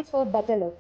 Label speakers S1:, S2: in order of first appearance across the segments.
S1: place for better look.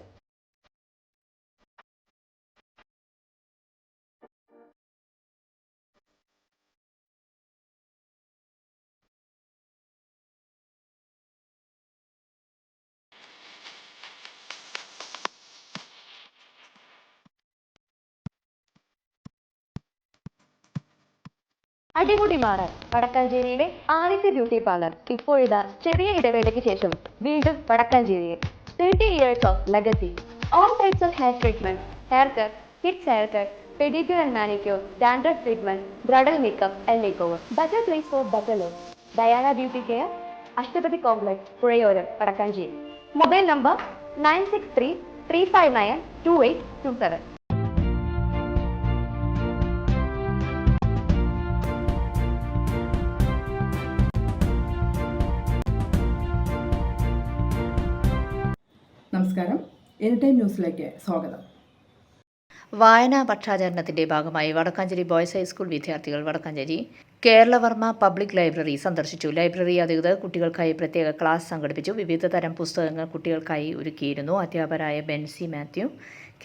S1: അടിമുടി മാറാൻ വടക്കാഞ്ചേരിയിലെ ആദ്യത്തെ ബ്യൂട്ടി പാർലർ ഇപ്പോഴിതാ ചെറിയ ഇടവേളയ്ക്ക് ശേഷം വീണ്ടും വടക്കാഞ്ചേരിയിൽ 30 years of legacy. All types of hair treatment, haircut, kids haircut, pedicure and manicure, dandruff treatment, bridal makeup and makeover. Better place for better look. Diana Beauty Care, Ashtapati Complex, Purayoram, Vadakkanchery. Mobile number 963-359-2827.
S2: നമസ്കാരം, anytime ന്യൂസിലേക്ക് സ്വാഗതം.
S3: വായനാ പക്ഷാചരണത്തിന്റെ ഭാഗമായി Vadakkanchery boys high school വിദ്യാർത്ഥികൾ Vadakkanchery Keralavarma public library സന്ദർശിച്ചു. Library അധികൃതർ കുട്ടികൾക്കായി പ്രത്യേക ക്ലാസ് സംഘടിപ്പിച്ചു. വിവിധ തരം പുസ്തകങ്ങൾ കുട്ടികൾക്കായി ഒരുക്കിയിരുന്നു. അധ്യാപകരായ ബെൻസി മാത്യു,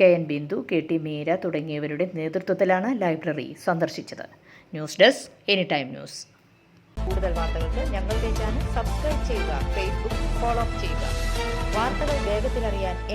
S3: KN ബിന്ദു, KT മീര തുടങ്ങിയവരുടെ നേതൃത്വത്തിലാണ് ലൈബ്രറി സന്ദർശിച്ചത്. News desk anytime news. കൂടുതൽ വാർത്തകൾക്ക് ഞങ്ങളുടെ ചാനൽ സബ്സ്ക്രൈബ് ചെയ്യുക, ഫേസ്ബുക്ക് ഫോളോ ചെയ്യുക. വാർത്തകൾ വേഗത്തിലറിയാൻ